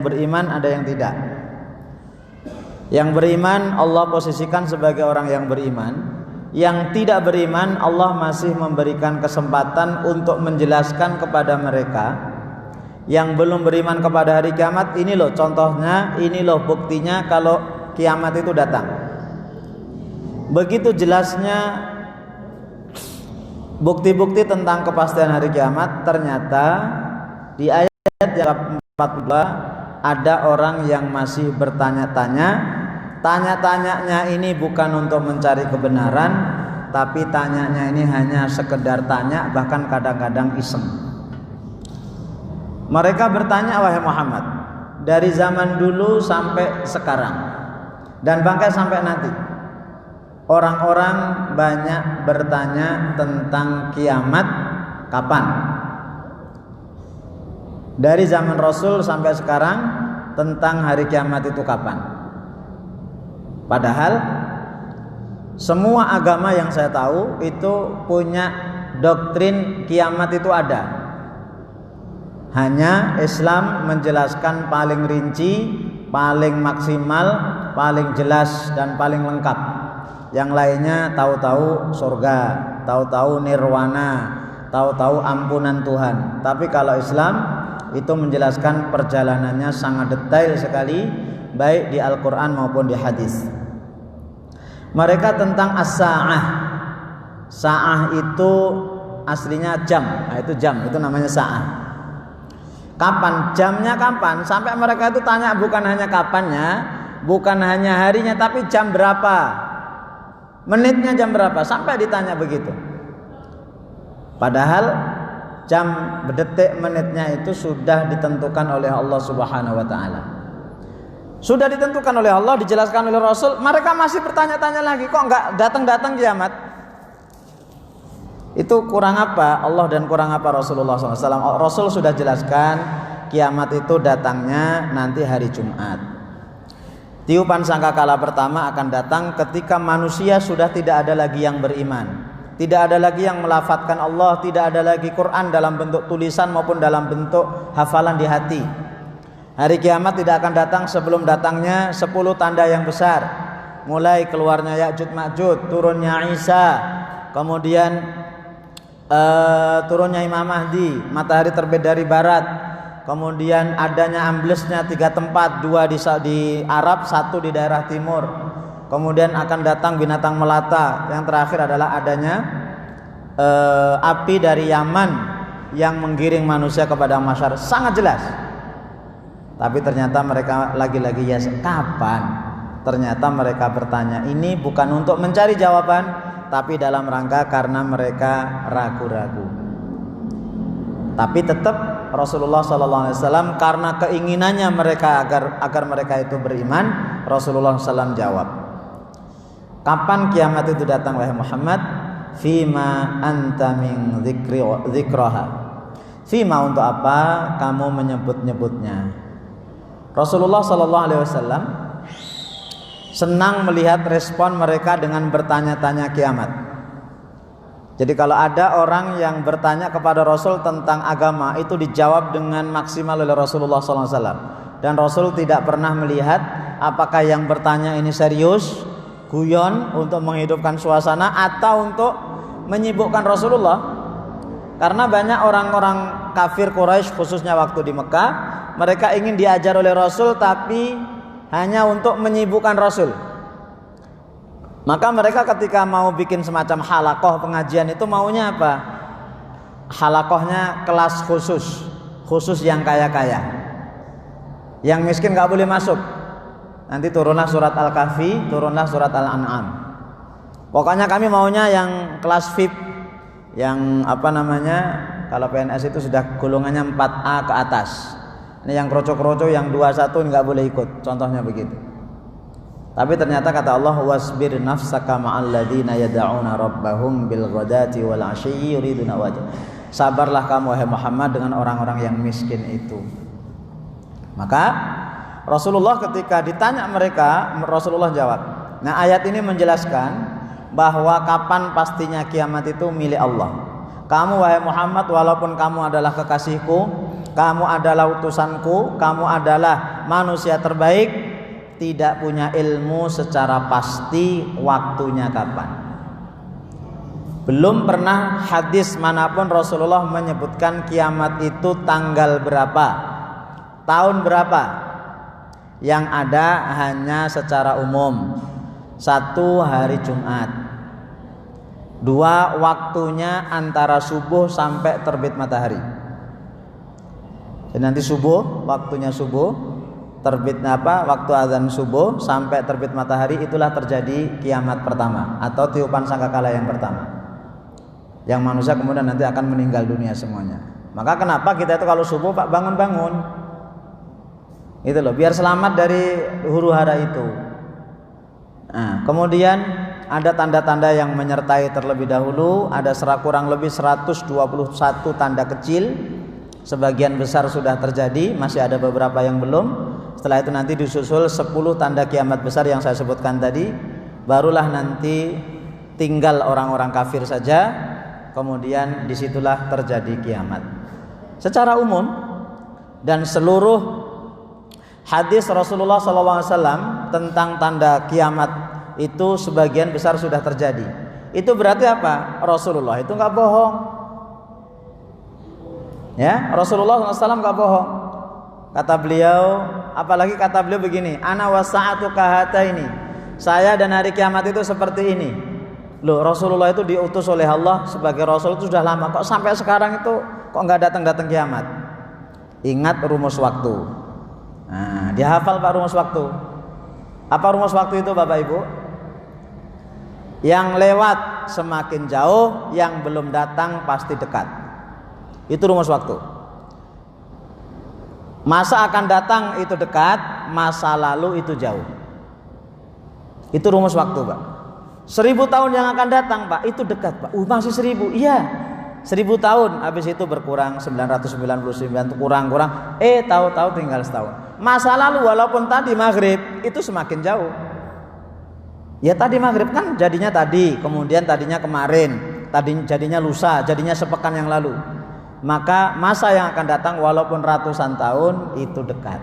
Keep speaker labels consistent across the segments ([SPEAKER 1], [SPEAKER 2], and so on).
[SPEAKER 1] beriman, ada yang tidak. Yang beriman Allah posisikan sebagai orang yang beriman. Yang tidak beriman Allah masih memberikan kesempatan untuk menjelaskan kepada mereka yang belum beriman kepada hari kiamat. Ini loh contohnya, ini loh buktinya kalau kiamat itu datang. Begitu jelasnya bukti-bukti tentang kepastian hari kiamat. Ternyata di ayat yang 42 ada orang yang masih bertanya-tanya. Tanya-tanyanya ini bukan untuk mencari kebenaran, tapi tanyanya ini hanya sekedar tanya, bahkan kadang-kadang iseng. Mereka bertanya, wahai Muhammad, dari zaman dulu sampai sekarang dan bangkai sampai nanti, orang-orang banyak bertanya tentang kiamat kapan. Dari zaman Rasul sampai sekarang tentang hari kiamat itu kapan. Padahal semua agama yang saya tahu itu punya doktrin kiamat itu ada. Hanya Islam menjelaskan paling rinci, paling maksimal, paling jelas dan paling lengkap. Yang lainnya tahu-tahu surga, tahu-tahu nirwana, tahu-tahu ampunan Tuhan. Tapi kalau Islam itu menjelaskan perjalanannya sangat detail sekali, baik di Al-Quran maupun di hadis. Mereka tentang as-sa'ah. Sa'ah itu aslinya jam. Nah, itu jam, itu namanya sa'ah. Kapan? Jamnya kapan? Sampai mereka itu tanya bukan hanya kapannya, bukan hanya harinya, tapi jam berapa, menitnya jam berapa, sampai ditanya begitu. Padahal jam, detik, menitnya itu sudah ditentukan oleh Allah Subhanahu wa taala. Sudah ditentukan oleh Allah, dijelaskan oleh Rasul. Mereka masih bertanya-tanya lagi, kok enggak datang-datang kiamat? Itu kurang apa Allah dan kurang apa Rasulullah SAW? Rasul sudah jelaskan kiamat itu datangnya nanti hari Jumat. Tiupan sangkakala pertama akan datang ketika manusia sudah tidak ada lagi yang beriman, tidak ada lagi yang melafadzkan Allah, tidak ada lagi Quran dalam bentuk tulisan maupun dalam bentuk hafalan di hati. Hari kiamat tidak akan datang sebelum datangnya 10 tanda yang besar. Mulai keluarnya Ya'juj Ma'juj, turunnya Isa, kemudian turunnya Imam Mahdi, matahari terbit dari barat, kemudian adanya amblesnya 3 tempat, 2 di Arab, 1 di daerah timur. Kemudian akan datang binatang melata. Yang terakhir adalah adanya api dari Yaman yang menggiring manusia kepada mahsyar. Sangat jelas. Tapi ternyata mereka lagi-lagi ya kapan? Ternyata mereka bertanya ini bukan untuk mencari jawaban, tapi dalam rangka karena mereka ragu-ragu. Tapi tetap Rasulullah SAW karena keinginannya mereka agar mereka itu beriman, Rasulullah SAW jawab, kapan kiamat itu datang wahai Muhammad? Fima anta min dzikraha. Fima, untuk apa kamu menyebut-nyebutnya? Rasulullah SAW senang melihat respon mereka dengan bertanya-tanya kiamat. Jadi kalau ada orang yang bertanya kepada Rasul tentang agama, itu dijawab dengan maksimal oleh Rasulullah SAW. Dan Rasul tidak pernah melihat apakah yang bertanya ini serius, guyon untuk menghidupkan suasana, atau untuk menyibukkan Rasulullah. Karena banyak orang-orang kafir Quraisy khususnya waktu di Mekah, mereka ingin diajar oleh Rasul tapi hanya untuk menyibukkan Rasul. Maka mereka ketika mau bikin semacam halakoh pengajian itu maunya apa? Halakohnya kelas khusus yang kaya-kaya. Yang miskin gak boleh masuk. Nanti turunlah surat Al-Kahfi, turunlah surat Al-An'am. Pokoknya kami maunya yang kelas VIP, yang kalau PNS itu sudah golongannya 4A ke atas. Ini yang kroco-kroco, yang 21 nggak boleh ikut, contohnya begitu. Tapi ternyata kata Allah, wasbir nafsaka ma'al ladzina yad'una rabbahum bil ghadati wal 'ashyi yuriduna wajh. Sabarlah kamu wahai Muhammad dengan orang-orang yang miskin itu. Maka Rasulullah ketika ditanya mereka, Rasulullah jawab. Nah, ayat ini menjelaskan bahwa kapan pastinya kiamat itu milik Allah. Kamu wahai Muhammad, walaupun kamu adalah kekasihku, kamu adalah utusanku, kamu adalah manusia terbaik tidak punya ilmu secara pasti waktunya kapan. Belum pernah hadis manapun Rasulullah menyebutkan kiamat itu tanggal berapa, tahun berapa. Yang ada hanya secara umum. 1, hari Jumat. 2, waktunya antara subuh sampai terbit matahari. Jadi nanti subuh, waktunya subuh, terbit waktu azan subuh sampai terbit matahari, itulah terjadi kiamat pertama atau tiupan sangkakala yang pertama. Yang manusia kemudian nanti akan meninggal dunia semuanya. Maka kenapa kita itu kalau subuh Pak bangun-bangun? Itu loh, biar selamat dari huru hara itu. Nah, kemudian ada tanda-tanda yang menyertai terlebih dahulu, ada kurang lebih 121 tanda kecil. Sebagian besar sudah terjadi, masih ada beberapa yang belum. Setelah itu nanti disusul 10 tanda kiamat besar yang saya sebutkan tadi. Barulah nanti tinggal orang-orang kafir saja. Kemudian disitulah terjadi kiamat. Secara umum dan seluruh hadis Rasulullah SAW tentang tanda kiamat itu sebagian besar sudah terjadi. Itu berarti apa? Rasulullah itu nggak bohong. Ya, Rasulullah SAW nggak bohong. Kata beliau, apalagi kata beliau begini, ana wasa'atu kahata ini. Saya dan hari kiamat itu seperti ini. Loh, Rasulullah itu diutus oleh Allah sebagai Rasul itu sudah lama. Kok sampai sekarang itu kok nggak datang-datang kiamat? Ingat rumus waktu. Nah, dia hafal Pak rumus waktu. Apa rumus waktu itu Bapak Ibu? Yang lewat semakin jauh, yang belum datang pasti dekat. Itu rumus waktu. Masa akan datang itu dekat, masa lalu itu jauh. Itu rumus waktu Pak. 1000 tahun yang akan datang Pak, itu dekat Pak. Masih 1000, iya. 1000 tahun, habis itu berkurang 999, kurang. Tahu-tahu tinggal setahun. Masa lalu walaupun tadi maghrib itu semakin jauh. Ya tadi maghrib kan jadinya tadi, kemudian tadinya kemarin, jadinya lusa, jadinya sepekan yang lalu. Maka masa yang akan datang walaupun ratusan tahun itu dekat.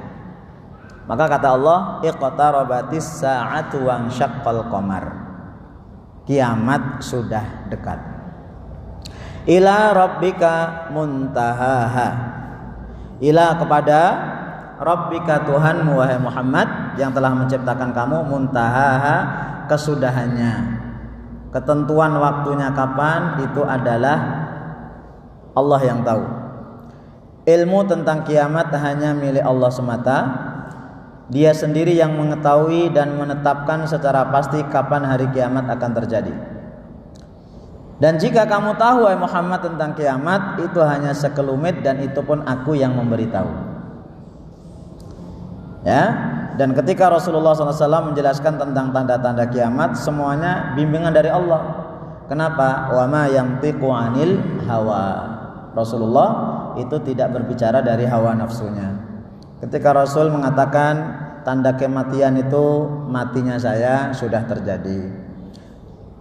[SPEAKER 1] Maka kata Allah, iqtarabatis sa'atu wa ansyaqqal qamar. Kiamat sudah dekat. Ila rabbika muntahaha. Ila kepada Rabbika Tuhanmu wahai Muhammad yang telah menciptakan kamu, muntahaha kesudahannya. Ketentuan waktunya kapan itu adalah Allah yang tahu. Ilmu tentang kiamat hanya milik Allah semata. Dia sendiri yang mengetahui dan menetapkan secara pasti kapan hari kiamat akan terjadi. Dan jika kamu tahu wahai Muhammad tentang kiamat, itu hanya sekelumit dan itu pun aku yang memberitahu. Ya, dan ketika Rasulullah SAW menjelaskan tentang tanda-tanda kiamat, semuanya bimbingan dari Allah. Kenapa? Wa ma yantiqu 'anil hawa. Rasulullah itu tidak berbicara dari hawa nafsunya. Ketika Rasul mengatakan tanda kematian itu matinya saya sudah terjadi.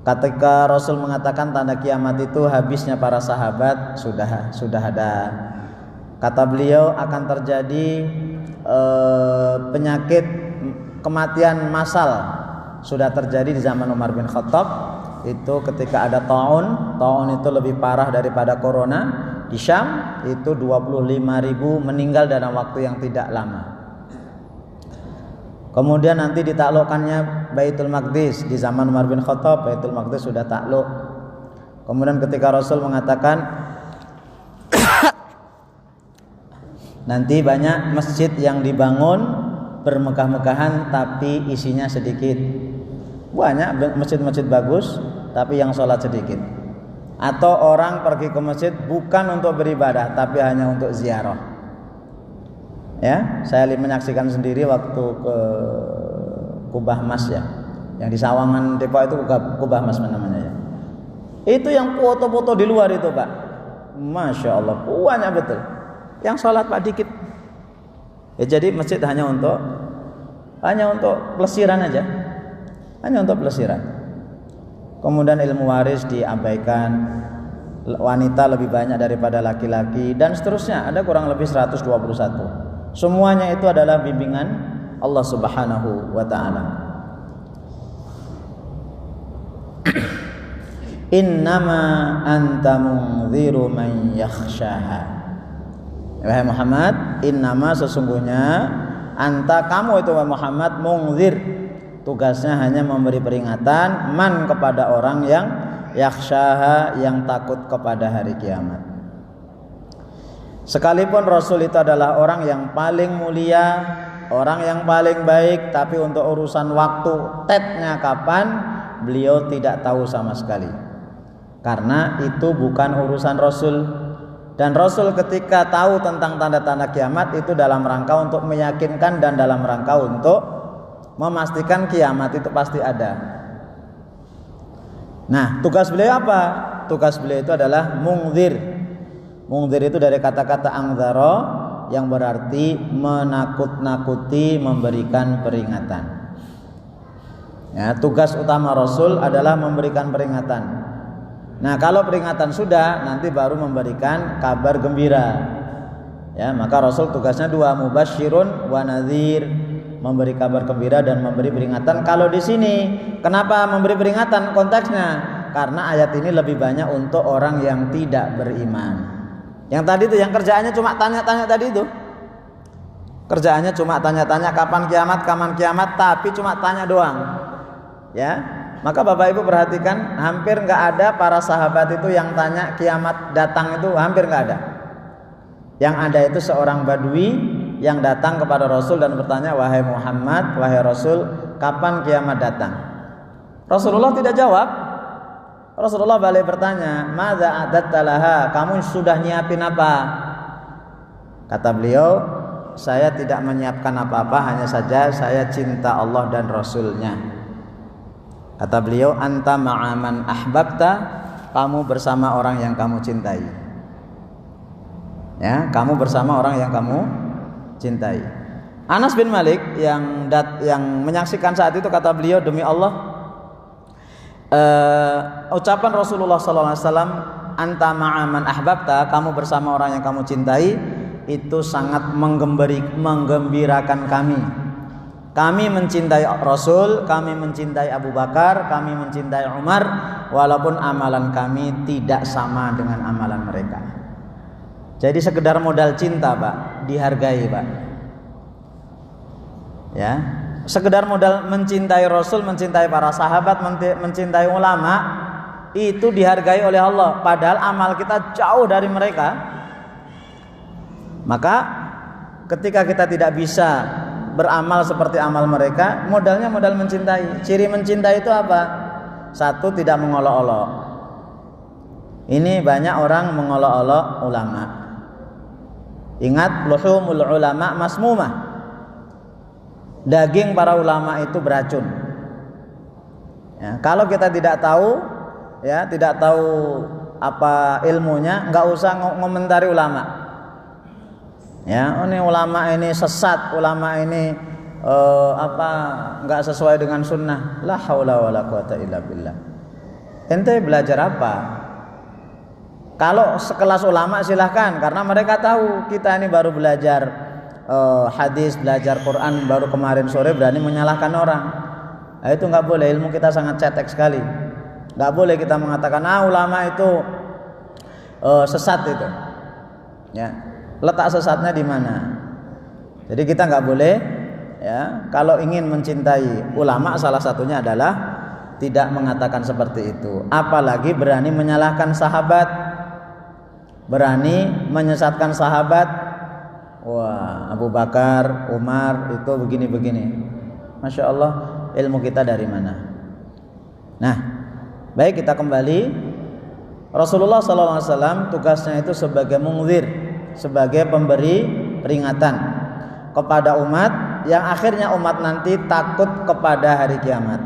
[SPEAKER 1] Ketika Rasul mengatakan tanda kiamat itu habisnya para sahabat sudah ada. Kata beliau akan terjadi penyakit kematian massal sudah terjadi di zaman Umar bin Khattab. Itu ketika ada taun itu lebih parah daripada corona. Di Syam itu 25.000 meninggal dalam waktu yang tidak lama. Kemudian nanti ditaklukkannya Baitul Maqdis di zaman Umar bin Khattab. Baitul Maqdis sudah takluk. Kemudian ketika Rasul mengatakan nanti banyak masjid yang dibangun bermegah-megahan tapi isinya sedikit. Banyak masjid-masjid bagus tapi yang sholat sedikit. Atau orang pergi ke masjid bukan untuk beribadah tapi hanya untuk ziarah. Ya, saya menyaksikan sendiri waktu ke Kubah Mas ya, yang di Sawangan Depok itu Kubah Mas namanya ya. Itu yang foto-foto di luar itu Pak, masya Allah banyak betul. Yang sholat Pak dikit. Ya jadi masjid hanya untuk pelesiran aja, hanya untuk pelesiran. Kemudian ilmu waris diabaikan, wanita lebih banyak daripada laki-laki dan seterusnya. Ada kurang lebih 121. Semuanya itu adalah bimbingan Allah Subhanahu wa taala. Innama anta munziru man yakhshaha. Wahai Muhammad, innama sesungguhnya anta kamu itu wahai Muhammad munzir, tugasnya hanya memberi peringatan man kepada orang yang yakhshaha, yang takut kepada hari kiamat. Sekalipun Rasul itu adalah orang yang paling mulia, orang yang paling baik, tapi untuk urusan waktu tetnya kapan beliau tidak tahu sama sekali. Karena itu bukan urusan Rasul. Dan Rasul ketika tahu tentang tanda-tanda kiamat itu dalam rangka untuk meyakinkan dan dalam rangka untuk memastikan kiamat itu pasti ada. Nah, tugas beliau apa? Tugas beliau itu adalah mungzir. Mungzir itu dari kata-kata angzara yang berarti menakut-nakuti, memberikan peringatan. Ya, tugas utama Rasul adalah memberikan peringatan. Nah, kalau peringatan sudah, nanti baru memberikan kabar gembira. Ya, maka Rasul tugasnya dua, mubasyirun wa nadhir, memberi kabar gembira dan memberi peringatan. Kalau di sini, kenapa memberi peringatan konteksnya? Karena ayat ini lebih banyak untuk orang yang tidak beriman. Yang tadi itu, yang kerjaannya cuma tanya-tanya tadi itu. Kerjaannya cuma tanya-tanya kapan kiamat, tapi cuma tanya doang. Ya. Maka Bapak Ibu perhatikan, hampir nggak ada para sahabat itu yang tanya kiamat datang, itu hampir nggak ada. Yang ada itu seorang badui yang datang kepada Rasul dan bertanya, wahai Muhammad, wahai Rasul, kapan kiamat datang? Rasulullah tidak jawab. Rasulullah balik bertanya, madza a'datta laha, kamu sudah nyiapin apa? Kata beliau, saya tidak menyiapkan apa-apa, hanya saja saya cinta Allah dan Rasulnya. Kata beliau, anta ma'aman ahbabta, kamu bersama orang yang kamu cintai. Ya, kamu bersama orang yang kamu cintai. Anas bin Malik yang menyaksikan saat itu, kata beliau, demi Allah, ucapan Rasulullah SAW, anta ma'aman ahbabta, kamu bersama orang yang kamu cintai, itu sangat menggembirakan kami. Kami mencintai Rasul, kami mencintai Abu Bakar, kami mencintai Umar, walaupun amalan kami tidak sama dengan amalan mereka. Jadi sekedar modal cinta, Pak, dihargai, Pak. Ya, sekedar modal mencintai Rasul, mencintai para sahabat, mencintai ulama, itu dihargai oleh Allah. Padahal amal kita jauh dari mereka. Maka ketika kita tidak bisa beramal seperti amal mereka, modalnya modal mencintai. Ciri mencintai itu apa? Satu, tidak mengolok-olok. Ini banyak orang mengolok-olok ulama. Ingat, luhumul ulama masmumah. Daging para ulama itu beracun. Ya, kalau kita tidak tahu, ya, tidak tahu apa ilmunya, nggak usah ngomentari ulama. Ya, ini ulama ini sesat, ulama ini nggak sesuai dengan sunnah. La haula wala quwata illa billah. Ente belajar apa? Kalau sekelas ulama silahkan, karena mereka tahu kita ini baru belajar hadis, belajar Quran baru kemarin sore, berani menyalahkan orang. Nah, itu nggak boleh. Ilmu kita sangat cetek sekali. Nggak boleh kita mengatakan ulama itu sesat itu. Ya. Letak sesatnya di mana? Jadi kita nggak boleh, ya, kalau ingin mencintai ulama, salah satunya adalah tidak mengatakan seperti itu. Apalagi berani menyalahkan sahabat, berani menyesatkan sahabat. Wah, Abu Bakar, Umar itu begini-begini. Masya Allah, ilmu kita dari mana? Nah, baik, kita kembali. Rasulullah SAW tugasnya itu sebagai mungzir, sebagai pemberi peringatan kepada umat, yang akhirnya umat nanti takut kepada hari kiamat.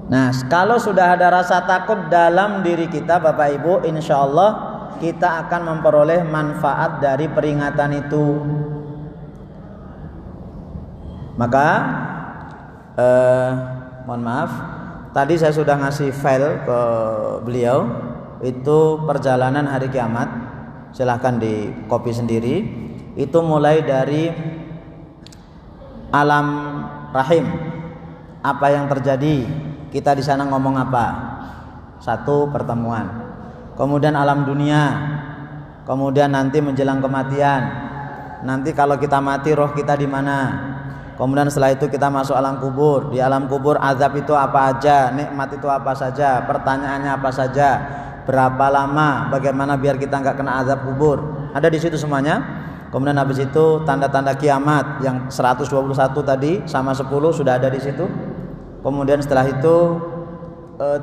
[SPEAKER 1] Nah, kalau sudah ada rasa takut dalam diri kita, Bapak Ibu, insya Allah kita akan memperoleh manfaat dari peringatan itu. Maka mohon maaf, tadi saya sudah ngasih file ke beliau, itu perjalanan hari kiamat. Silahkan di copy sendiri. itu mulai dari alam rahim, apa yang terjadi, kita di sana ngomong apa, satu pertemuan. Kemudian alam dunia, kemudian nanti menjelang kematian, nanti kalau kita mati roh kita di mana. Kemudian setelah itu kita masuk alam kubur. Di alam kubur azab itu apa aja, nikmat itu apa saja, pertanyaannya apa saja, berapa lama, bagaimana biar kita nggak kena azab kubur. Ada di situ semuanya. Kemudian habis itu tanda-tanda kiamat yang 121 tadi sama 10 sudah ada di situ. Kemudian setelah itu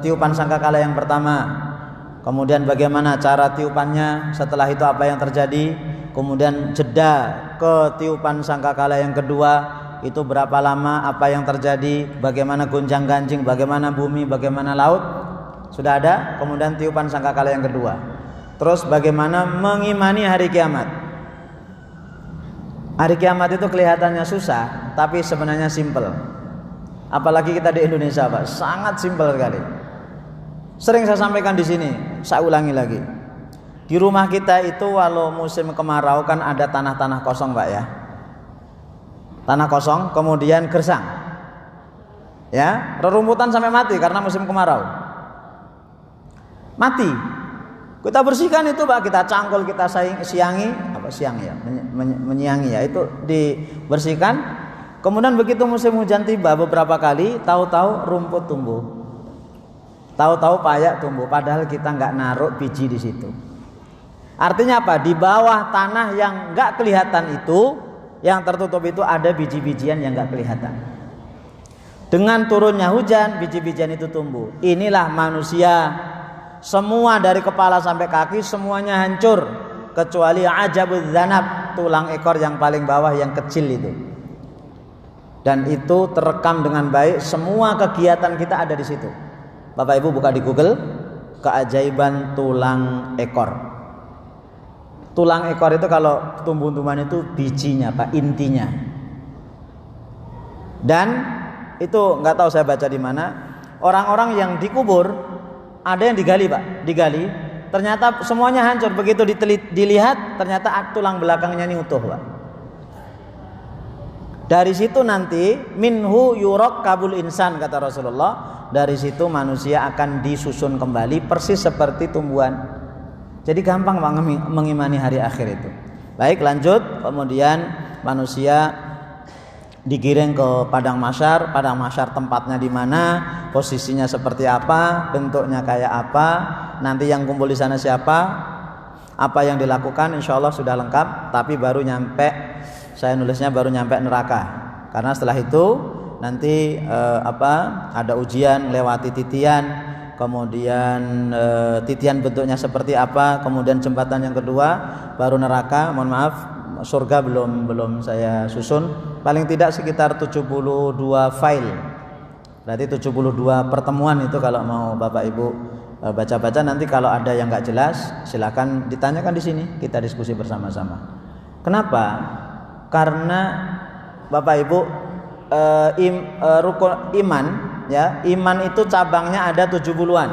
[SPEAKER 1] tiupan sangkakala yang pertama. Kemudian bagaimana cara tiupannya, setelah itu apa yang terjadi. Kemudian jeda ke tiupan sangkakala yang kedua. Itu berapa lama, apa yang terjadi, bagaimana gonjang-ganjing, bagaimana bumi, bagaimana laut, sudah ada. Kemudian tiupan sangkakala yang kedua. Terus bagaimana mengimani hari kiamat. Hari kiamat itu kelihatannya susah, tapi sebenarnya simple. Apalagi kita di Indonesia, Pak, sangat simple sekali. Sering saya sampaikan di sini, saya ulangi lagi. Di rumah kita itu walau musim kemarau kan ada tanah-tanah kosong, Pak, ya. Tanah kosong, kemudian gersang, ya, rerumputan sampai mati karena musim kemarau. Mati, kita bersihkan itu, Pak, kita cangkul, kita siangi, apa siang ya, menyiangi ya, itu dibersihkan. Kemudian begitu musim hujan tiba beberapa kali, tahu-tahu rumput tumbuh, tahu-tahu payak tumbuh, padahal kita nggak naruh biji di situ. Artinya apa? Di bawah tanah yang nggak kelihatan itu, yang tertutup itu ada biji-bijian yang nggak kelihatan. Dengan turunnya hujan, biji-bijian itu tumbuh. Inilah manusia, semua dari kepala sampai kaki semuanya hancur kecuali ajabuz zanab, tulang ekor yang paling bawah yang kecil itu. Dan itu terekam dengan baik, semua kegiatan kita ada di situ. Bapak Ibu buka di Google, keajaiban tulang ekor. Tulang ekor itu kalau tumbuh-tumbuhan itu bijinya, Pak, intinya. Dan itu nggak tahu saya baca di mana, orang-orang yang dikubur ada yang digali, Pak, digali, ternyata semuanya hancur. Begitu dilihat ternyata tulang belakangnya ini utuh, Pak. Dari situ nanti minhu yurok kabul insan, kata Rasulullah. Dari situ manusia akan disusun kembali persis seperti tumbuhan. Jadi gampang mengimani hari akhir itu. Baik, lanjut. Kemudian manusia digiring ke padang mahsyar. Padang mahsyar tempatnya di mana, posisinya seperti apa, bentuknya kayak apa, nanti yang kumpul di sana siapa, apa yang dilakukan, insya Allah sudah lengkap. Tapi baru nyampe, saya nulisnya baru nyampe neraka. Karena setelah itu nanti ada ujian, lewati titian. Kemudian titian bentuknya seperti apa, kemudian jembatan yang kedua, baru neraka. Mohon maaf, surga belum saya susun. Paling tidak sekitar 72 file. Berarti 72 pertemuan itu kalau mau Bapak Ibu baca-baca. Nanti kalau ada yang nggak jelas, silakan ditanyakan di sini, kita diskusi bersama-sama. Kenapa? Karena Bapak Ibu rukun iman, ya, iman itu cabangnya ada 70-an.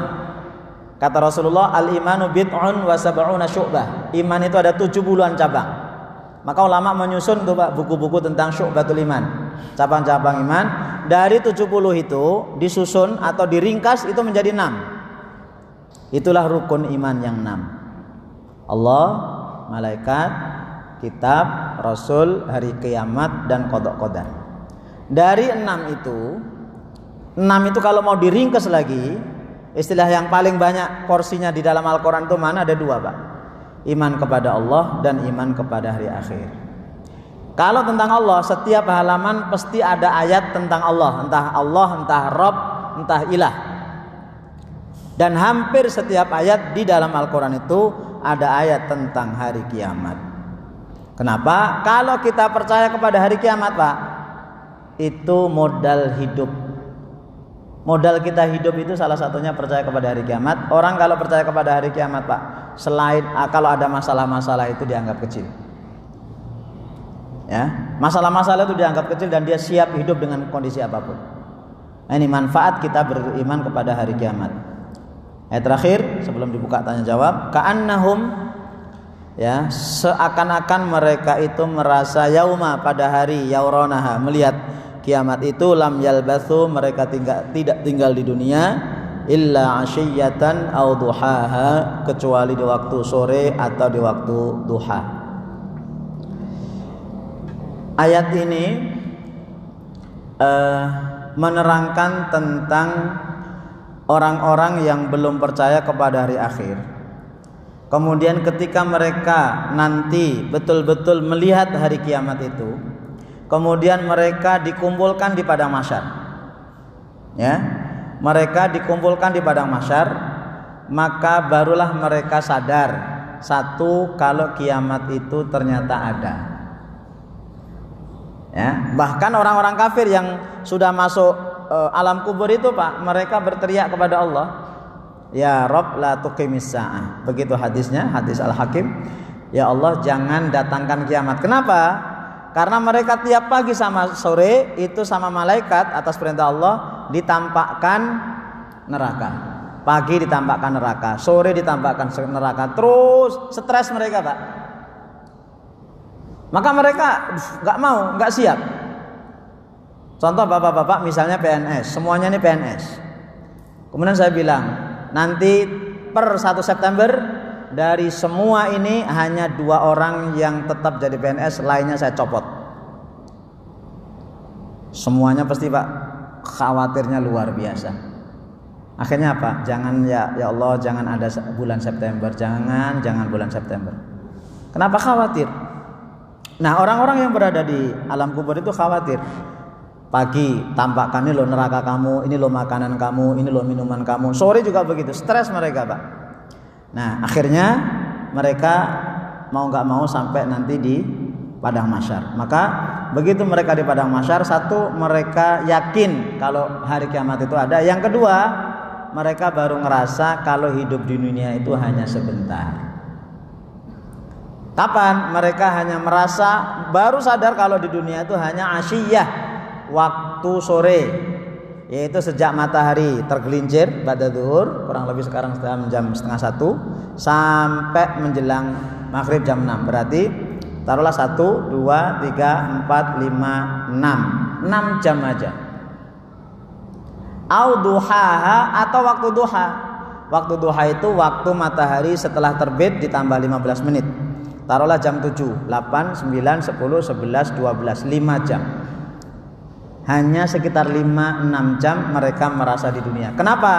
[SPEAKER 1] Kata Rasulullah, al-imanu bid'un wa sab'una syu'bah. Iman itu ada 70-an cabang. Maka ulama menyusun tuh, Pak, buku-buku tentang syu'batul iman, cabang-cabang iman. Dari 70 itu disusun atau diringkas itu menjadi 6. Itulah rukun iman yang 6. Allah, malaikat, kitab, rasul, hari kiamat, dan qada qadar. Dari 6 itu kalau mau diringkas lagi, istilah yang paling banyak porsinya di dalam Al-Quran itu mana? Ada 2, Pak. Iman kepada Allah dan iman kepada hari akhir. Kalau tentang Allah, setiap halaman pasti ada ayat tentang Allah, entah Rabb, entah ilah. Dan hampir setiap ayat di dalam Al-Quran itu ada ayat tentang hari kiamat. Kenapa? Kalau kita percaya kepada hari kiamat, Pak, itu modal hidup. Modal kita hidup itu salah satunya percaya kepada hari kiamat. Orang kalau percaya kepada hari kiamat, Pak, selain kalau ada masalah-masalah itu dianggap kecil. Ya, masalah-masalah itu dianggap kecil dan dia siap hidup dengan kondisi apapun. Nah, ini manfaat kita beriman kepada hari kiamat. Ayat terakhir sebelum dibuka tanya jawab, ka'annahum Ya, seakan-akan mereka itu merasa yauma, pada hari yauronaha, melihat kiamat itu, lam yalbathu, mereka tidak tinggal di dunia, illa asyiyatan au duhaha, kecuali di waktu sore atau di waktu duha. Ayat ini menerangkan tentang orang-orang yang belum percaya kepada hari akhir. Kemudian ketika mereka nanti betul-betul melihat hari kiamat itu, kemudian mereka dikumpulkan di padang mahsyar. Ya, mereka dikumpulkan di padang mahsyar, maka barulah mereka sadar, satu, kalau kiamat itu ternyata ada. Ya, bahkan orang-orang kafir yang sudah masuk alam kubur itu, Pak, mereka berteriak kepada Allah, ya Rabb la tuqimis sa'ah. Begitu hadisnya, hadis Al-Hakim. Ya Allah, jangan datangkan kiamat. Kenapa? Karena mereka tiap pagi sama sore itu sama malaikat atas perintah Allah ditampakkan neraka. Pagi ditampakkan neraka, sore ditampakkan neraka. Terus stres mereka, Pak. Maka mereka enggak mau, enggak siap. Contoh bapak-bapak misalnya PNS, semuanya ini PNS. Kemudian saya bilang, nanti per 1 September dari semua ini hanya 2 orang yang tetap jadi PNS, lainnya saya copot. Semuanya pasti, Pak, khawatirnya luar biasa. Akhirnya apa? Jangan ya Allah, jangan ada bulan September, jangan bulan September. Kenapa khawatir? Nah, orang-orang yang berada di alam kubur itu khawatir. Pagi tampakkan ini lo neraka kamu, ini lo makanan kamu, ini lo minuman kamu. Sore juga begitu, stres mereka, Pak. Nah, akhirnya mereka mau nggak mau sampai nanti di padang mahsyar. Maka begitu mereka di padang mahsyar, satu, mereka yakin kalau hari kiamat itu ada. Yang kedua, mereka baru ngerasa kalau hidup di dunia itu hanya sebentar. Kapan mereka hanya merasa, baru sadar kalau di dunia itu hanya asyiyah, waktu sore, yaitu sejak matahari tergelincir pada zuhur, kurang lebih sekarang jam 12:30 sampai menjelang maghrib jam 6. Berarti taruhlah 1, 2, 3, 4, 5, 6 jam aja. Au duhaha, atau waktu duha. Waktu duha itu waktu matahari setelah terbit ditambah 15 menit. Taruhlah jam 7, 8, 9, 10, 11, 12, 5 jam. Hanya sekitar 5-6 jam mereka merasa di dunia. Kenapa?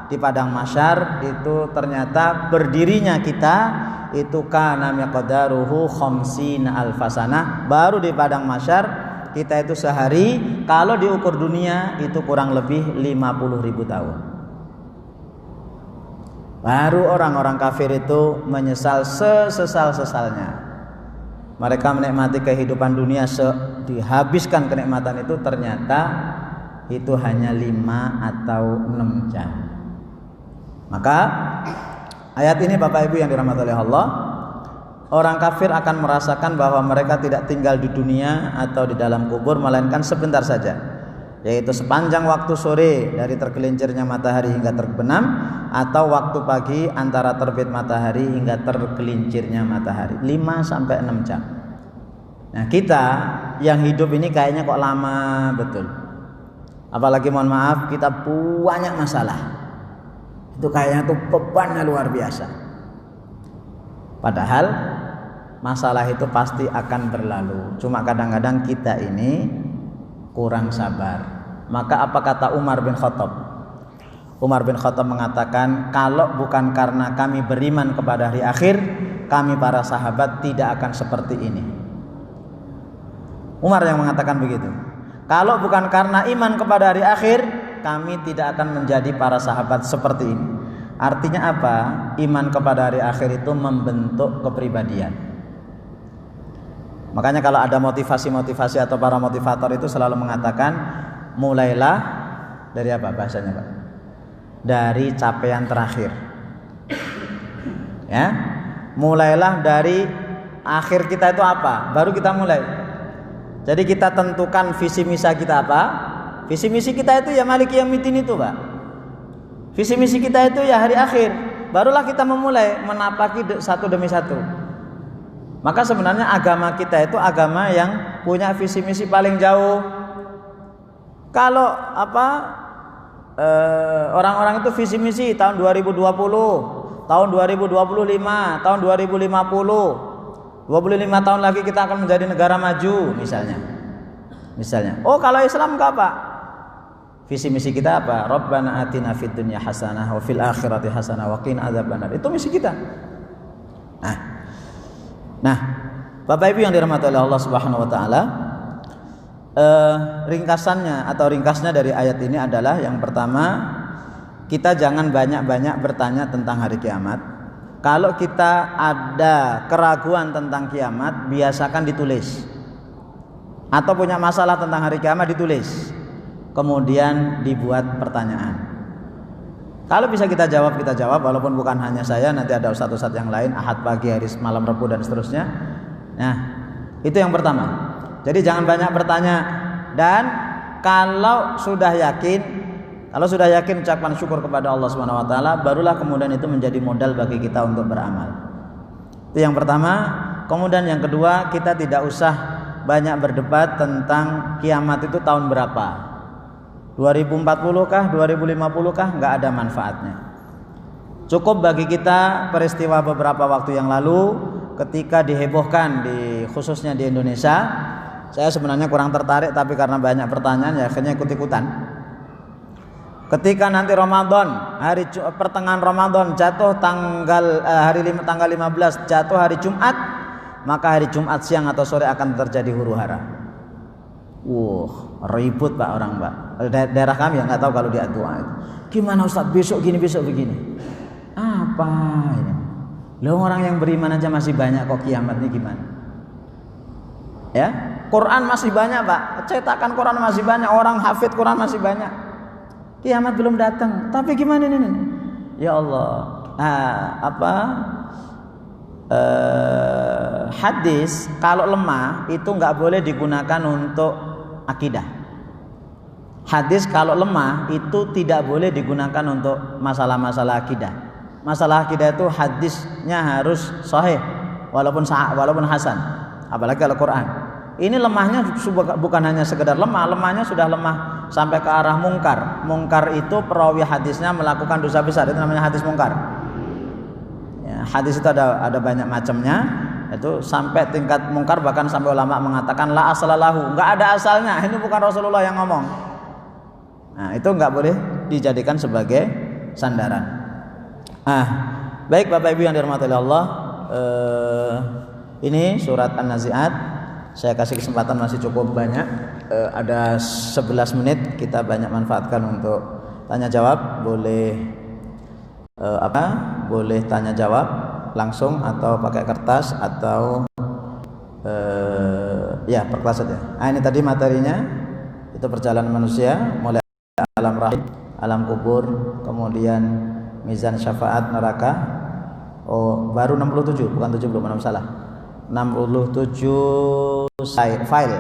[SPEAKER 1] Di padang mahsyar itu ternyata berdirinya kita itu kana miqdaruhu khamsina alfasanah. Baru di padang mahsyar kita itu sehari, kalau diukur dunia itu kurang lebih 50.000 tahun. Baru orang-orang kafir itu menyesal sesesal-sesalnya. Mereka menikmati kehidupan dunia, dihabiskan kenikmatan itu, ternyata itu hanya 5 atau 6 jam. Maka ayat ini, Bapak Ibu yang dirahmati oleh Allah, orang kafir akan merasakan bahwa mereka tidak tinggal di dunia atau di dalam kubur, melainkan sebentar saja, yaitu sepanjang waktu sore dari tergelincirnya matahari hingga terbenam, atau waktu pagi antara terbit matahari hingga tergelincirnya matahari, 5-6 jam. Nah, kita yang hidup ini kayaknya kok lama betul. Apalagi mohon maaf, kita banyak masalah. Itu kayaknya tuh bebannya luar biasa. Padahal masalah itu pasti akan berlalu. Cuma kadang-kadang kita ini kurang sabar. Maka apa kata Umar bin Khattab? Umar bin Khattab mengatakan, kalau bukan karena kami beriman kepada hari akhir, kami para sahabat tidak akan seperti ini. Umar yang mengatakan begitu. Kalau bukan karena iman kepada hari akhir, kami tidak akan menjadi para sahabat seperti ini. Artinya apa? Iman kepada hari akhir itu membentuk kepribadian. Makanya kalau ada motivasi-motivasi atau para motivator itu selalu mengatakan, mulailah dari apa bahasanya, Pak? Dari capaian terakhir. Ya. Mulailah dari akhir kita itu apa? Baru kita mulai. Jadi kita tentukan visi misi kita apa? Visi misi kita itu ya Maliki Yaumiddin itu, Pak. Visi misi kita itu ya hari akhir. Barulah kita memulai menapaki satu demi satu. Maka sebenarnya agama kita itu agama yang punya visi misi paling jauh. Kalau orang-orang itu visi misi tahun 2020, tahun 2025, tahun 2050, 25 tahun lagi kita akan menjadi negara maju misalnya. Oh, kalau Islam enggak, Pak? Visi misi kita apa? Rabbana atina fid dunya hasanah wa fil akhirati hasanah wa qina adzabannar. Itu misi kita. Nah, Bapak Ibu yang dirahmati oleh Allah Subhanahu wa taala, ringkasnya dari ayat ini adalah yang pertama, kita jangan banyak-banyak bertanya tentang hari kiamat. Kalau kita ada keraguan tentang kiamat, biasakan ditulis. Atau punya masalah tentang hari kiamat, ditulis. Kemudian dibuat pertanyaan. Kalau bisa kita jawab, walaupun bukan hanya saya, nanti ada ustadz-ustadz yang lain, Ahad pagi, hari malam, Rabu dan seterusnya. Nah, itu yang pertama. Jadi jangan banyak bertanya, dan kalau sudah yakin ucapkan syukur kepada Allah Subhanahu wa taala, barulah kemudian itu menjadi modal bagi kita untuk beramal. Itu yang pertama. Kemudian yang kedua, kita tidak usah banyak berdebat tentang kiamat itu tahun berapa. 2040 kah, 2050 kah, enggak ada manfaatnya. Cukup bagi kita peristiwa beberapa waktu yang lalu ketika dihebohkan khususnya di Indonesia. Saya sebenarnya kurang tertarik, tapi karena banyak pertanyaan ya akhirnya ikut-ikutan. Ketika nanti Ramadan, pertengahan Ramadan jatuh tanggal 15 jatuh hari Jumat, maka hari Jumat siang atau sore akan terjadi huru-hara. Ribut Pak orang, Pak. Daerah kami ya, nggak tahu kalau di Atua itu. Gimana Ustaz, besok begini. Apa ini? Loh, orang yang beriman aja masih banyak, kok kiamat ini gimana? Ya, Quran masih banyak, Pak. Cetakan Quran masih banyak, orang hafid Quran masih banyak. Kiamat belum datang. Tapi gimana ini? Ya Allah. Hadis kalau lemah itu nggak boleh digunakan untuk akidah. Hadis kalau lemah itu tidak boleh digunakan untuk masalah-masalah akidah. Masalah akidah itu hadisnya harus sahih walaupun hasan, apalagi kalau Quran. Ini lemahnya bukan hanya sekedar lemahnya sudah lemah sampai ke arah mungkar. Mungkar itu perawi hadisnya melakukan dosa besar, itu namanya hadis mungkar. Ya, hadis itu ada banyak macamnya. Itu sampai tingkat mungkar, bahkan sampai ulama mengatakan la aslalahu, enggak ada asalnya, ini bukan Rasulullah yang ngomong. Nah, itu enggak boleh dijadikan sebagai sandaran. Baik Bapak Ibu yang dirahmati oleh Allah, ini surat An-Nazi'at. Saya kasih kesempatan masih cukup banyak, ada 11 menit, kita banyak manfaatkan untuk tanya jawab. Boleh boleh tanya jawab langsung atau pakai kertas atau per kelas saja. Ini tadi materinya, itu perjalanan manusia mulai alam rahim, alam kubur, kemudian mizan syafaat, neraka. Baru 67, bukan 70, mana salah. 67 file.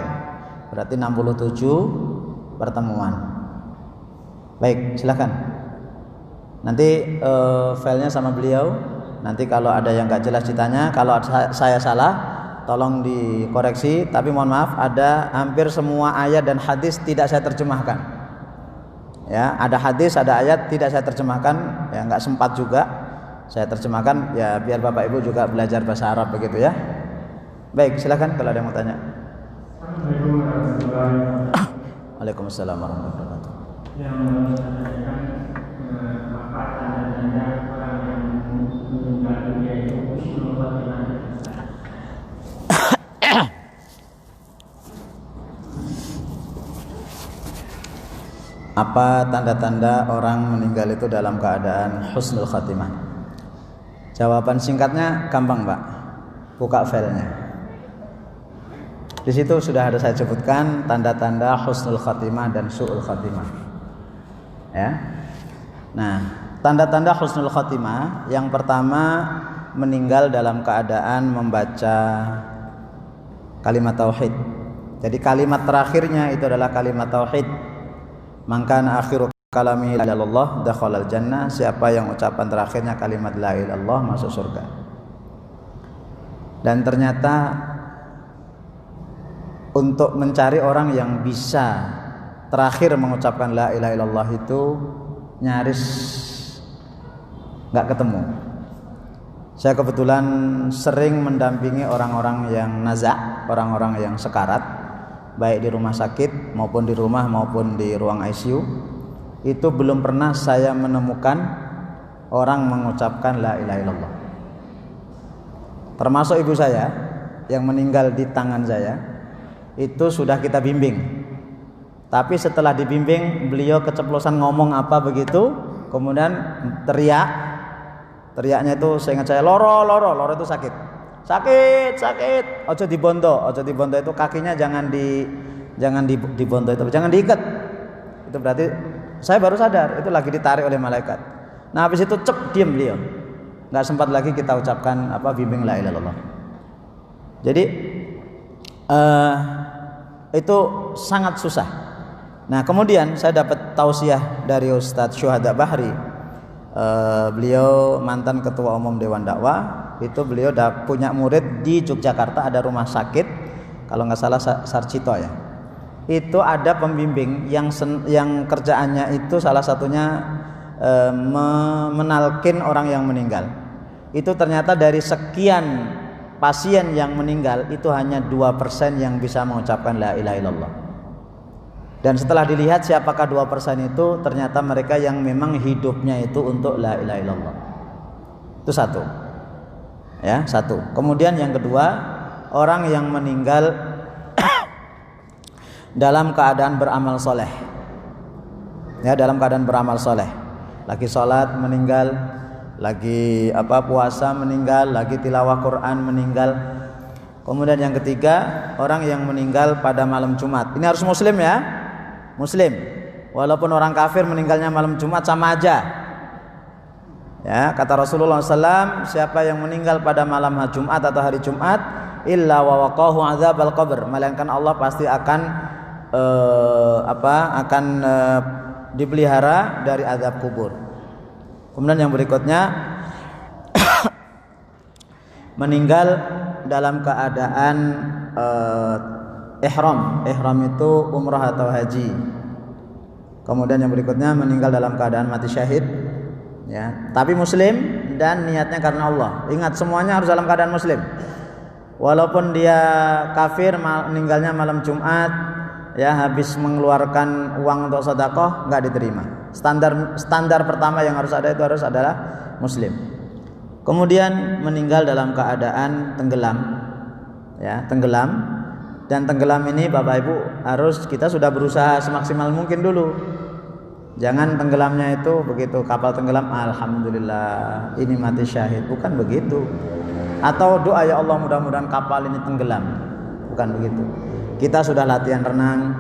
[SPEAKER 1] Berarti 67 pertemuan. Baik, silakan. Nanti filenya sama beliau. Nanti kalau ada yang nggak jelas ditanya, kalau saya salah tolong dikoreksi. Tapi mohon maaf, ada hampir semua ayat dan hadis tidak saya terjemahkan. Ya, ada hadis, ada ayat tidak saya terjemahkan, ya nggak sempat juga saya terjemahkan, ya biar Bapak Ibu juga belajar bahasa Arab begitu ya. Baik, silakan kalau ada yang mau tanya.
[SPEAKER 2] Assalamualaikum warahmatullahi wabarakatuh.
[SPEAKER 1] Waalaikumsalam warahmatullahi wabarakatuh.
[SPEAKER 2] Yang menanyakan apa tanda-tanda orang yang meninggal dunia itu husnul khotimah.
[SPEAKER 1] Apa tanda-tanda orang meninggal itu dalam keadaan husnul khatimah? Jawaban singkatnya gampang, Pak. Buka filenya. Di situ sudah ada saya sebutkan tanda-tanda husnul khatimah dan su'ul khatimah. Ya. Nah, tanda-tanda husnul khatimah yang pertama, meninggal dalam keadaan membaca kalimat tauhid. Jadi kalimat terakhirnya itu adalah kalimat tauhid. Man kana akhiru kalami la ilaha illallah dakhalal jannah. Siapa yang ucapan terakhirnya kalimat la ilaha illallah masuk surga. Dan ternyata untuk mencari orang yang bisa terakhir mengucapkan la ilaha illallah itu nyaris nggak ketemu. Saya kebetulan sering mendampingi orang-orang yang nazak, orang-orang yang sekarat, baik di rumah sakit maupun di rumah maupun di ruang ICU. Itu belum pernah saya menemukan orang mengucapkan la ilaha illallah. Termasuk ibu saya yang meninggal di tangan saya, itu sudah kita bimbing. Tapi setelah dibimbing, beliau keceplosan ngomong apa begitu, kemudian teriaknya itu saya ingat saya loro itu sakit, ojo dibondo itu kakinya jangan dibondo itu, jangan diikat. Itu berarti saya baru sadar itu lagi ditarik oleh malaikat. Nah habis itu diam beliau, nggak sempat lagi kita ucapkan bimbing la ilaha illallah. Jadi itu sangat susah. Nah kemudian saya dapat tausiah dari Ustadz Syuhada Bahri. Beliau mantan ketua umum Dewan Dakwah. Itu beliau punya murid di Yogyakarta, ada rumah sakit kalau nggak salah Sarjito ya. Itu ada pembimbing yang kerjaannya itu salah satunya menalkin orang yang meninggal. Itu ternyata dari sekian pasien yang meninggal itu hanya 2% yang bisa mengucapkan la ilaha illallah. Dan setelah dilihat siapakah 2% itu, ternyata mereka yang memang hidupnya itu untuk la ilaha illallah. Itu satu. Ya, satu. Kemudian yang kedua, orang yang meninggal dalam keadaan beramal soleh. Ya, dalam keadaan beramal soleh. Lagi sholat meninggal, lagi puasa meninggal, lagi tilawah Quran meninggal. Kemudian yang ketiga, orang yang meninggal pada malam Jumat. Ini harus muslim ya. Muslim, walaupun orang kafir meninggalnya malam Jumat sama aja. Ya, kata Rasulullah SAW, siapa yang meninggal pada malam Jumat atau hari Jumat, illa wa waqahu adzabal qabr, melainkan Allah pasti akan dipelihara dari azab kubur. Kemudian yang berikutnya meninggal dalam keadaan ihram itu umrah atau haji. Kemudian yang berikutnya meninggal dalam keadaan mati syahid, ya, tapi muslim dan niatnya karena Allah. Ingat, semuanya harus dalam keadaan muslim. Walaupun dia kafir meninggalnya malam Jumat, ya, habis mengeluarkan uang untuk sedekah, nggak diterima. Standar pertama yang harus ada itu harus adalah muslim. Kemudian meninggal dalam keadaan tenggelam, ya, tenggelam. Dan tenggelam ini Bapak Ibu harus kita sudah berusaha semaksimal mungkin dulu. Jangan tenggelamnya itu begitu kapal tenggelam, alhamdulillah ini mati syahid, bukan begitu. Atau doa ya Allah mudah-mudahan kapal ini tenggelam, bukan begitu. Kita sudah latihan renang,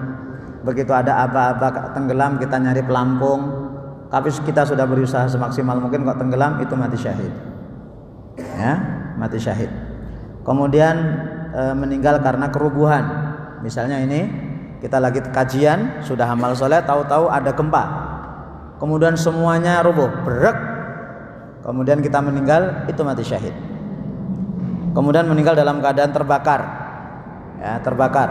[SPEAKER 1] begitu ada aba-aba tenggelam kita nyari pelampung, tapi kita sudah berusaha semaksimal mungkin, kok tenggelam itu mati syahid. Ya, mati syahid. Kemudian meninggal karena kerubuhan. Misalnya ini kita lagi kajian, sudah amal soleh, tahu-tahu ada gempa, kemudian semuanya rubuh, brek, kemudian kita meninggal, itu mati syahid. Kemudian meninggal dalam keadaan terbakar, ya, terbakar.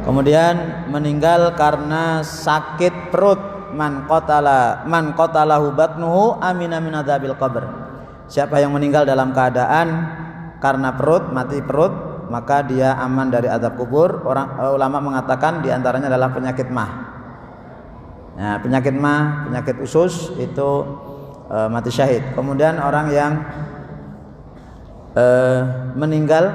[SPEAKER 1] Kemudian meninggal karena sakit perut, man qatalahu batnuhu amina min adzabil qabr. Siapa yang meninggal dalam keadaan karena perut, mati perut, maka dia aman dari azab kubur. Ulama mengatakan diantaranya adalah penyakit mah. Nah, penyakit mah, penyakit usus itu mati syahid. Kemudian orang yang meninggal,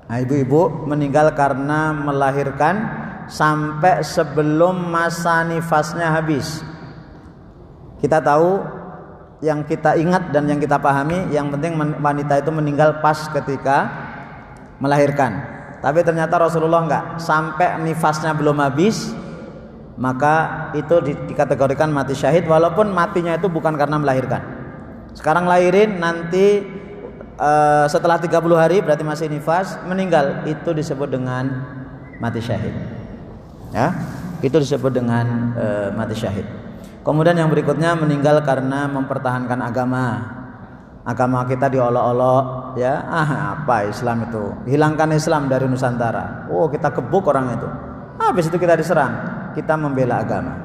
[SPEAKER 1] ibu-ibu meninggal karena melahirkan sampai sebelum masa nifasnya habis. Kita tahu, yang kita ingat dan yang kita pahami, yang penting wanita itu meninggal pas ketika melahirkan. Tapi ternyata Rasulullah enggak, sampai nifasnya belum habis, maka itu dikategorikan mati syahid, walaupun matinya itu bukan karena melahirkan. Sekarang lahirin, nanti setelah 30 hari berarti masih nifas, meninggal, itu disebut dengan mati syahid. Ya, itu disebut dengan mati syahid. Kemudian yang berikutnya meninggal karena mempertahankan agama. agama kita diolok-olok, ya. Apa Islam itu? Hilangkan Islam dari Nusantara. Oh, kita gebuk orang itu. Habis itu kita diserang. Kita membela agama.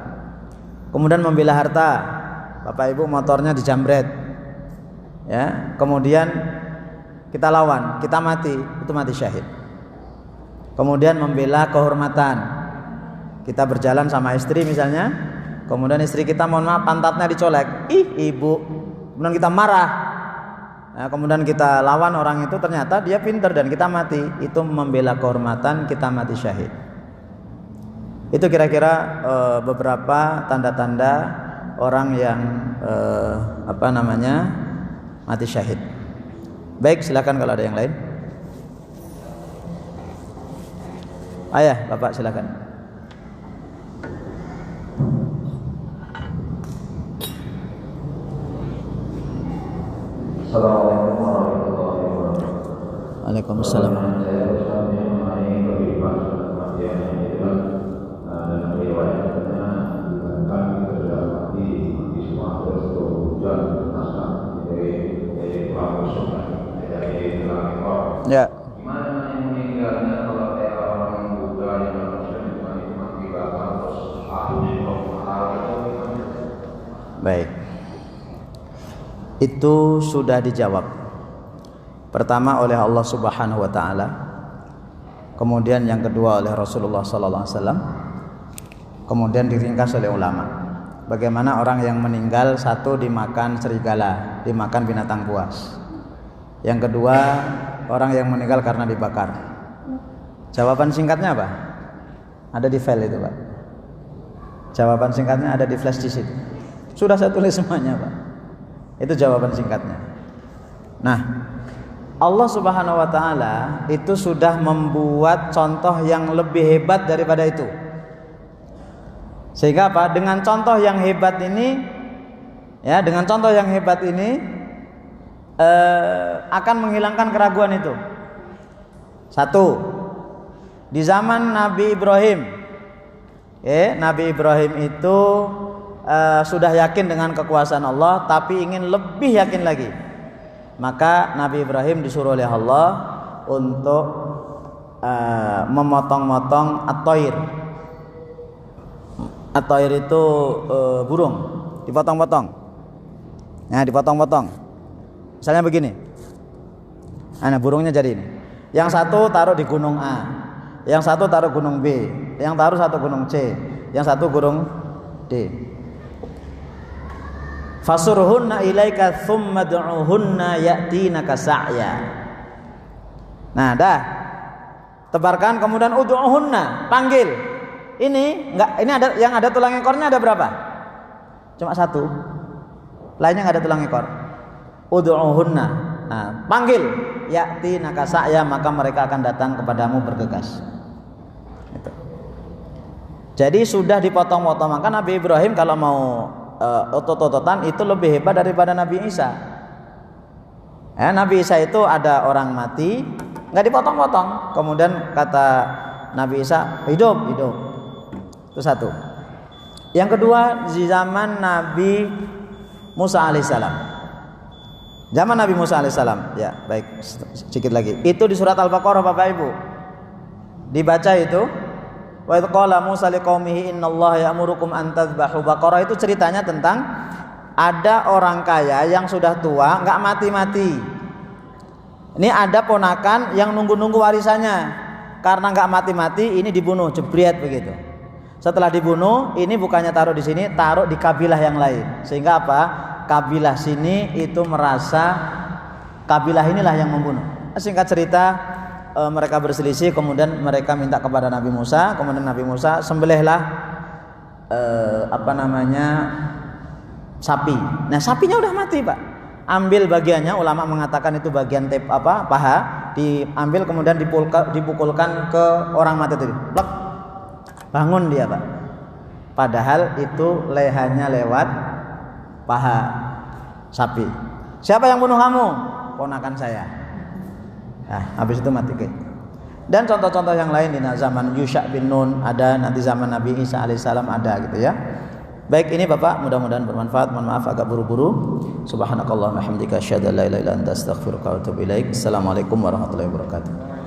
[SPEAKER 1] Kemudian membela harta. Bapak Ibu motornya dijamret. Ya, kemudian kita lawan, kita mati, itu mati syahid. Kemudian membela kehormatan. Kita berjalan sama istri misalnya, kemudian istri kita mohon maaf pantatnya dicolek. Ih, ibu. Kemudian kita marah. Nah, kemudian kita lawan orang itu, ternyata dia pintar dan kita mati. Itu membela kehormatan, kita mati syahid. Itu kira-kira beberapa tanda-tanda orang yang mati syahid. Baik, silakan kalau ada yang lain. Ayah, Bapak silakan.
[SPEAKER 3] Assalamualaikum warahmatullahi wabarakatuh.
[SPEAKER 1] Waalaikumsalam.
[SPEAKER 3] Saya berusaha mengenai kehidupan kematian yang jelas dan riwayatnya dikatakan kita sudah mati di semua hujan naskah dari tulang rusuk dari tulang ekor.
[SPEAKER 1] Ya.
[SPEAKER 3] Gimana yang meninggalnya kalau kayak orang Buddha yang Muslim itu mati bakal terus harus mahal atau gimana?
[SPEAKER 1] Baik. Itu sudah dijawab. Pertama oleh Allah Subhanahu wa taala. Kemudian yang kedua oleh Rasulullah sallallahu alaihi wasallam. Kemudian diringkas oleh ulama. Bagaimana orang yang meninggal, satu dimakan serigala, dimakan binatang buas. Yang kedua, orang yang meninggal karena dibakar. Jawaban singkatnya apa? Ada di file itu, Pak. Jawaban singkatnya ada di flash disk. Sudah saya tulis semuanya, Pak. Itu jawaban singkatnya. Nah, Allah Subhanahu wa taala itu sudah membuat contoh yang lebih hebat daripada itu. Sehingga apa? Dengan contoh yang hebat ini, ya, dengan contoh yang hebat ini akan menghilangkan keraguan itu. Satu, di zaman Nabi Ibrahim, Nabi Ibrahim itu sudah yakin dengan kekuasaan Allah, tapi ingin lebih yakin lagi. Maka Nabi Ibrahim disuruh oleh Allah untuk memotong-motong at-thair. At-thair itu burung, dipotong-potong. Nah, dipotong-potong. Misalnya begini. Nah, burungnya jadi ini. Yang satu taruh di gunung A, yang satu taruh gunung B, yang taruh satu gunung C, yang satu gunung D. Fasurhunna ilaika thumma du'uhunna ya'tinaka sa'ya. Nah, dah. Tebarkan kemudian ud'uhunna, panggil. Ini enggak, ini ada yang ada tulang ekornya ada berapa? Cuma satu. Lainnya enggak ada tulang ekor. Ud'uhunna. Nah, panggil ya'tinaka sa'ya, maka mereka akan datang kepadamu bergegas. Itu. Jadi sudah dipotong-potong. Maka Nabi Ibrahim kalau mau otot-ototan itu lebih hebat daripada Nabi Isa. Nabi Isa itu ada orang mati nggak dipotong-potong, kemudian kata Nabi Isa hidup. Itu satu. Yang kedua, di zaman Nabi Musa alaihissalam. Zaman Nabi Musa alaihissalam, ya baik, sedikit lagi. Itu di surat Al-Baqarah, Bapak Ibu. Dibaca itu. Wa idz qala Musa liqaumihi innallaha ya'murukum an tadhbahu baqarah. Itu ceritanya tentang ada orang kaya yang sudah tua enggak mati-mati. Ini ada ponakan yang nunggu-nunggu warisannya. Karena enggak mati-mati, ini dibunuh, jebriat begitu. Setelah dibunuh, ini bukannya taruh di sini, taruh di kabilah yang lain. Sehingga apa? Kabilah sini itu merasa kabilah inilah yang membunuh. Singkat cerita, mereka berselisih, kemudian mereka minta kepada Nabi Musa, kemudian Nabi Musa sembelihlah sapi. Nah, sapinya udah mati, Pak. Ambil bagiannya, ulama mengatakan itu bagian paha, diambil kemudian dipukulkan ke orang mati tadi. Plek. Bangun dia, Pak. Padahal itu lehernya lewat paha sapi. Siapa yang bunuh kamu? Ponakan saya. Nah, habis itu mati. Dan contoh-contoh yang lain di zaman Yusha bin Nun ada, nanti zaman Nabi Isa alaihissalam ada gitu ya. Baik, ini Bapak, mudah-mudahan bermanfaat. Mohon maaf agak buru-buru. Subhanakallahumma hamdika asyhadu an la ilaha illa anta astaghfiruka wa atubu ilaik. Assalamualaikum warahmatullahi wabarakatuh.